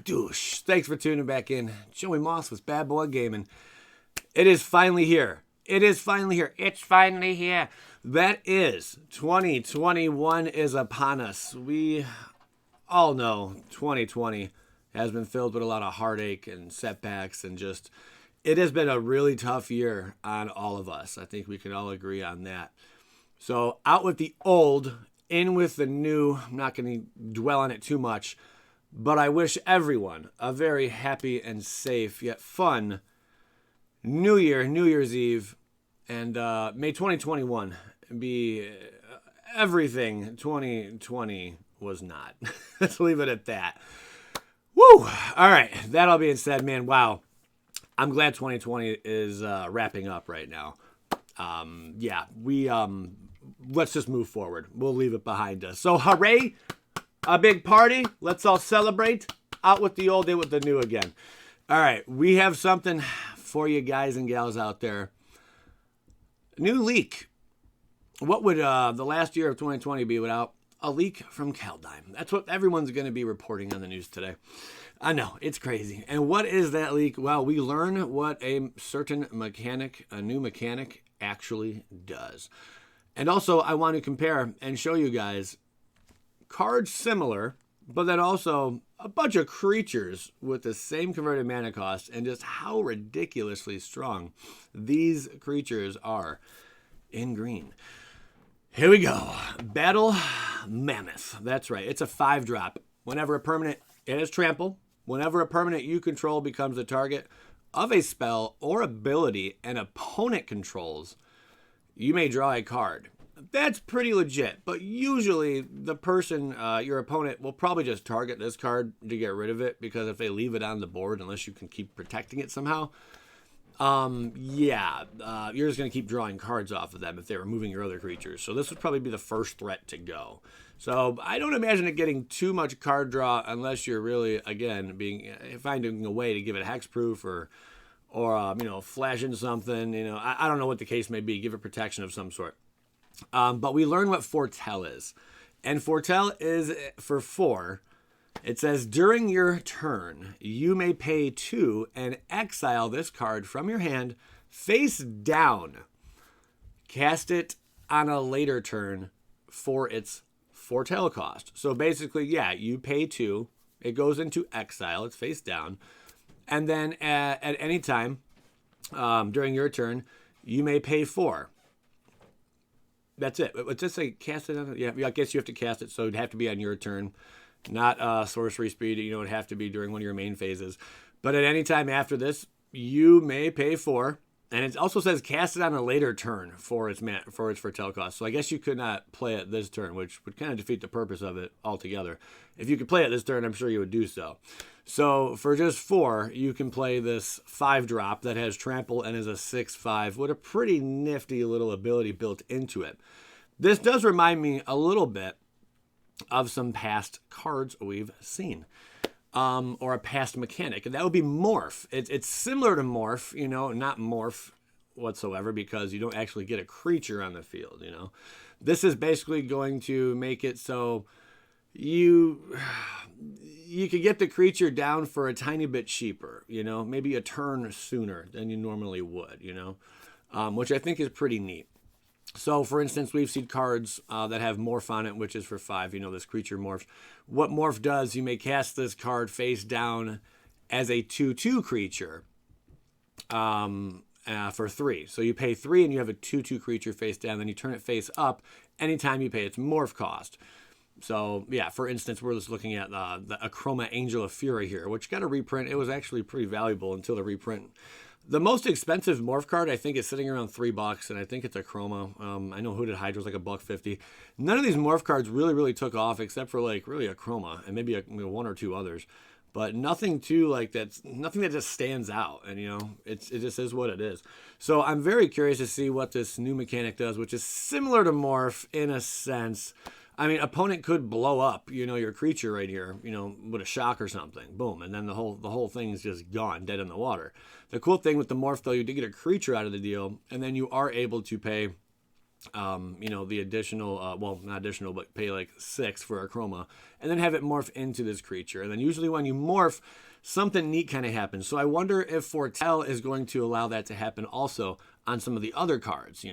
Douche. Thanks for tuning back in. Joey Moss with Bad Boy Gaming. It is finally here. It's finally here. That is 2021 is upon us. We all know 2020 has been filled with a lot of heartache and setbacks and just, it has been a really tough year on all of us. I think we can all agree on that. So out with the old, in with the new. I'm not going to dwell on it too much, but I wish everyone a very happy and safe yet fun New Year, New Year's Eve, and may 2021 be everything 2020 was not. Let's leave it at that. Woo! All right, that all being said, man, wow. I'm glad 2020 is wrapping up right now. Let's just move forward. We'll leave it behind us. So hooray, a big party. Let's all celebrate. Out with the old, in with the new again. All right, we have something for you guys and gals out there. New leak. What would the last year of 2020 be without a leak from Kaldheim? That's what everyone's going to be reporting on the news today. I know, it's crazy. And what is that leak? Well, we learn what a certain mechanic, a new mechanic, actually does. And also, I want to compare and show you guys cards similar, but then also a bunch of creatures with the same converted mana cost and just how ridiculously strong these creatures are in green. Here we go. Battle Mammoth. That's right. It's a 5-drop. Whenever a permanent, it has trample. Whenever a permanent you control becomes the target of a spell or ability an opponent controls, you may draw a card. That's pretty legit, but usually the person, your opponent, will probably just target this card to get rid of it, because if they leave it on the board, unless you can keep protecting it somehow, you're just going to keep drawing cards off of them if they're removing your other creatures. So this would probably be the first threat to go. So I don't imagine it getting too much card draw unless you're really, again, finding a way to give it hexproof or flashing something. I don't know what the case may be. Give it protection of some sort. But we learn what Fortel is. And Fortel is for 4. It says, during your turn, you may pay 2 and exile this card from your hand face down. Cast it on a later turn for its Fortel cost. So basically, you pay 2. It goes into exile. It's face down. And then at any time during your turn, you may pay 4. That's it. Let's just say cast it on. Yeah, I guess you have to cast it, so it'd have to be on your turn, not sorcery speed. It'd have to be during one of your main phases. But at any time after this, you may pay 4. And it also says cast it on a later turn for its Fortel cost. So I guess you could not play it this turn, which would kind of defeat the purpose of it altogether. If you could play it this turn, I'm sure you would do so. So for just 4, you can play this 5-drop that has trample and is a 6/5 with a pretty nifty little ability built into it. This does remind me a little bit of some past cards we've seen. Or a past mechanic, and that would be Morph. It's similar to Morph, not Morph whatsoever, because you don't actually get a creature on the field. This is basically going to make it so you could get the creature down for a tiny bit cheaper, maybe a turn sooner than you normally would, which I think is pretty neat. So, for instance, we've seen cards that have Morph on it, which is for 5. This creature Morph. What Morph does, you may cast this card face down as a 2/2 creature for 3. So you pay 3 and you have a 2/2 creature face down. Then you turn it face up anytime you pay its Morph cost. So, for instance, we're just looking at the Acroma Angel of Fury here, which got a reprint. It was actually pretty valuable until the reprint. The most expensive Morph card, I think, is sitting around $3, and I think it's a Chroma. I know Hooded Hydra's like $1.50. None of these Morph cards really took off, except for really a Chroma and maybe one or two others. But nothing nothing that just stands out, and it just is what it is. So I'm very curious to see what this new mechanic does, which is similar to Morph in a sense. I mean, opponent could blow up, your creature right here, with a shock or something. Boom. And then the whole thing's just gone, dead in the water. The cool thing with the Morph, though, you did get a creature out of the deal, and then you are able to pay the additional, well, not additional, but pay like 6 for a chroma, and then have it morph into this creature. And then usually when you morph, something neat kind of happens. So I wonder if Fortel is going to allow that to happen also on some of the other cards,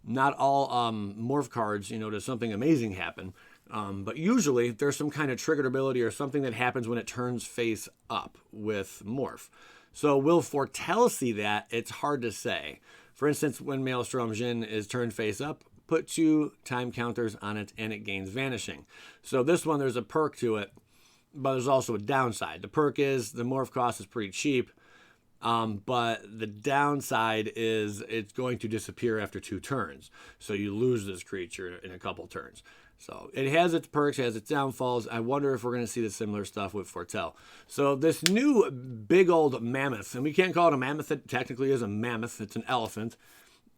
Not all morph cards, does something amazing happen. But usually there's some kind of triggered ability or something that happens when it turns face up with morph. So will Fortel see that? It's hard to say. For instance, when Maelstrom Jin is turned face up, put 2 time counters on it and it gains vanishing. So this one, there's a perk to it, but there's also a downside. The perk is the morph cost is pretty cheap, but the downside is it's going to disappear after 2 turns. So you lose this creature in a couple turns. So it has its perks, it has its downfalls. I wonder if we're going to see the similar stuff with Fortel. So this new big old mammoth, and we can't call it a mammoth, it technically is a mammoth, it's an elephant.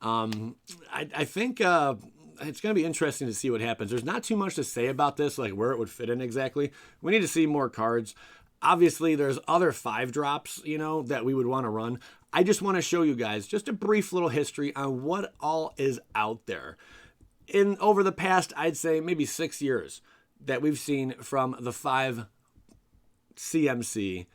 I think it's going to be interesting to see what happens. There's not too much to say about this, like where it would fit in exactly. We need to see more cards. Obviously, there's other 5 drops, that we would want to run. I just want to show you guys just a brief little history on what all is out there. Over the past, I'd say maybe 6 years that we've seen from the 5 CMC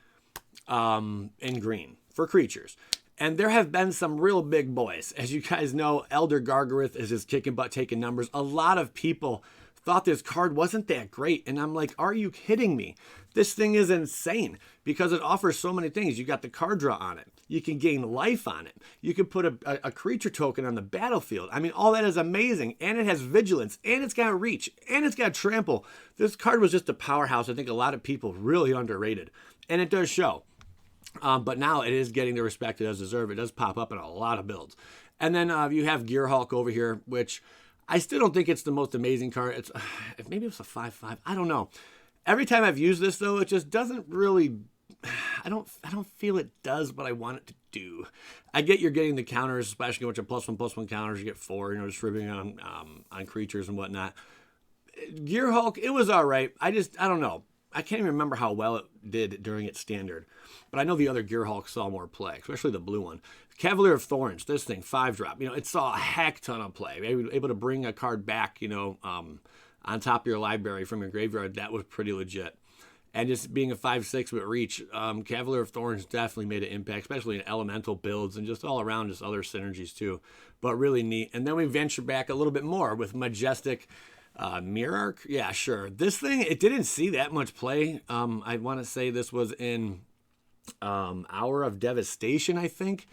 in green for creatures. And there have been some real big boys. As you guys know, Elder Gargaroth is just kicking butt, taking numbers. A lot of people thought this card wasn't that great. And I'm like, are you kidding me? This thing is insane because it offers so many things. You got the card draw on it. You can gain life on it. You can put a creature token on the battlefield. I mean, all that is amazing. And it has vigilance. And it's got reach. And it's got trample. This card was just a powerhouse. I think a lot of people really underrated. And it does show. But now it is getting the respect it does deserve. It does pop up in a lot of builds. And then you have Gearhulk over here, which I still don't think it's the most amazing card. It's maybe it's a 5/5. I don't know. Every time I've used this, though, it just doesn't really... I don't feel it does what I want it to do. I get you're getting the counters, especially a bunch of +1/+1 counters. You get 4, distributing on creatures and whatnot. Gearhulk, it was all right. I don't know. I can't even remember how well it did during its standard. But I know the other Gearhulk saw more play, especially the blue one. Cavalier of Thorns, this thing, 5-drop. It saw a heck ton of play. Able to bring a card back, on top of your library from your graveyard. That was pretty legit. And just being a 5/6 with reach, Cavalier of Thorns definitely made an impact, especially in elemental builds and just all around just other synergies too. But really neat. And then we venture back a little bit more with Majestic Mirror Arc. Yeah, sure. This thing, it didn't see that much play. I want to say this was in Hour of Devastation, I think.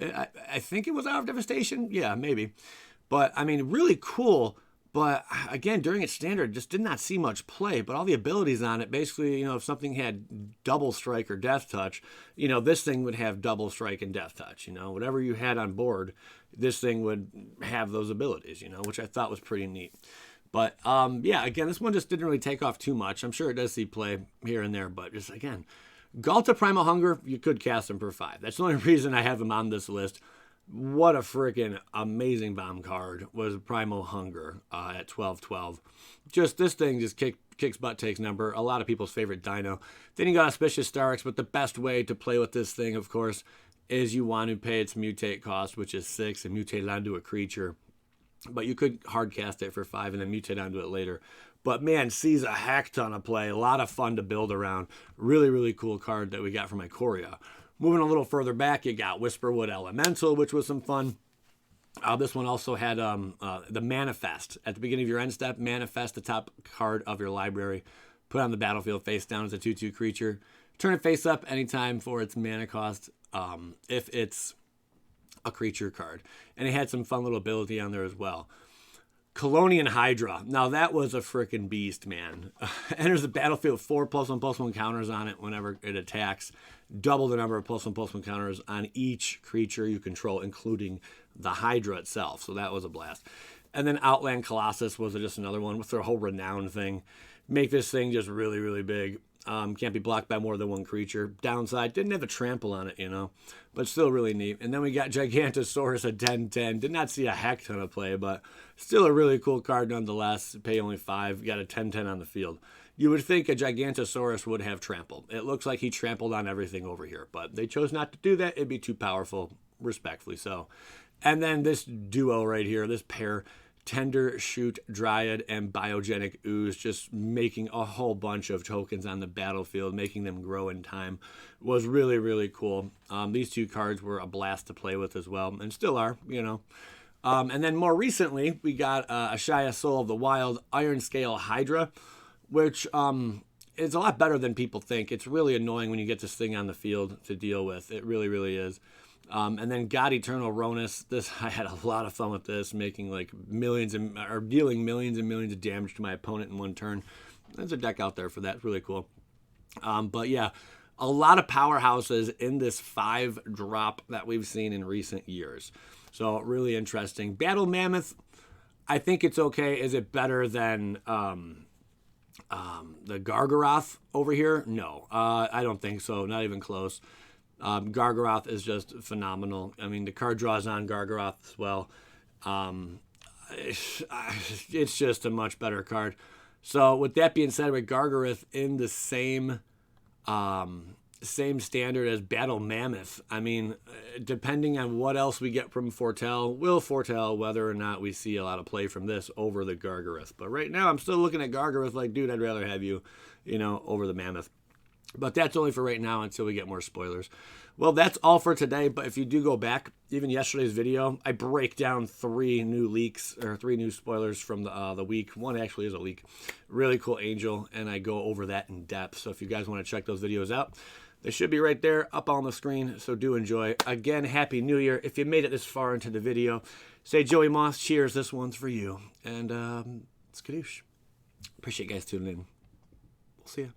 I think it was Hour of Devastation. Yeah, maybe. But, I mean, really cool. But again, during its standard, just did not see much play. But all the abilities on it, basically, if something had double strike or death touch, this thing would have double strike and death touch. Whatever you had on board, this thing would have those abilities, which I thought was pretty neat. But yeah, again, this one just didn't really take off too much. I'm sure it does see play here and there, but just again, Ghalta Primal Hunger, you could cast him for 5. That's the only reason I have him on this list. What a freaking amazing bomb card was Primal Hunger at 12/12. Just this thing just kicks butt, takes number. A lot of people's favorite dino. Then you got Auspicious Starix, but the best way to play with this thing, of course, is you want to pay its mutate cost, which is 6, and mutate it onto a creature. But you could hard cast it for 5 and then mutate onto it later. But man, sees a heck ton of play. A lot of fun to build around. Really, really cool card that we got from Ikoria. Moving a little further back, you got Whisperwood Elemental, which was some fun. This one also had the Manifest. At the beginning of your end step, manifest the top card of your library. Put on the battlefield face down as a 2/2 creature. Turn it face up anytime for its mana cost if it's a creature card. And it had some fun little ability on there as well. Colonian Hydra. Now that was a freaking beast, man. Enters the battlefield 4 +1/+1 counters on it whenever it attacks. Double the number of +1/+1 counters on each creature you control, including the Hydra itself. So that was a blast. And then Outland Colossus was just another one with their whole renown thing. Make this thing just really, really big. Can't be blocked by more than one creature. Downside, didn't have a trample on it, but still really neat. And then we got Gigantosaurus at 10/10. Did not see a heck ton of play, but still a really cool card nonetheless. Pay only 5. Got a 10/10 on the field. You would think a Gigantosaurus would have trampled. It looks like he trampled on everything over here, but they chose not to do that. It'd be too powerful, respectfully so. And then this duo right here, this pair, Tender Shoot Dryad and Biogenic Ooze, just making a whole bunch of tokens on the battlefield, making them grow in time, was really, really cool. These two cards were a blast to play with as well, and still are, you know. And then more recently, we got Ashaya Soul of the Wild Iron Scale Hydra, which is a lot better than people think. It's really annoying when you get this thing on the field to deal with. It really, really is. And then God Eternal Ronus. This, I had a lot of fun with this, making like dealing millions and millions of damage to my opponent in one turn. There's a deck out there for that. It's really cool. But yeah, a lot of powerhouses in this 5-drop that we've seen in recent years. So really interesting. Battle Mammoth, I think it's okay. Is it better than the Gargaroth over here? No, I don't think so. Not even close. Gargaroth is just phenomenal. I mean, the card draws on Gargaroth as well. It's just a much better card. So with that being said, with Gargaroth in the same standard as Battle Mammoth, I mean, depending on what else we get from Fortel, will foretell whether or not we see a lot of play from this over the Gargaroth. But right now, I'm still looking at Gargaroth like, dude, I'd rather have you, over the Mammoth. But that's only for right now until we get more spoilers. Well, that's all for today. But if you do go back, even yesterday's video, I break down 3 new leaks or 3 new spoilers from the week. One actually is a leak. Really cool Angel, and I go over that in depth. So if you guys want to check those videos out, they should be right there up on the screen. So do enjoy. Again, Happy New Year. If you made it this far into the video, say Joey Moss, cheers. This one's for you. And it's Kadoosh. Appreciate you guys tuning in. We'll see ya.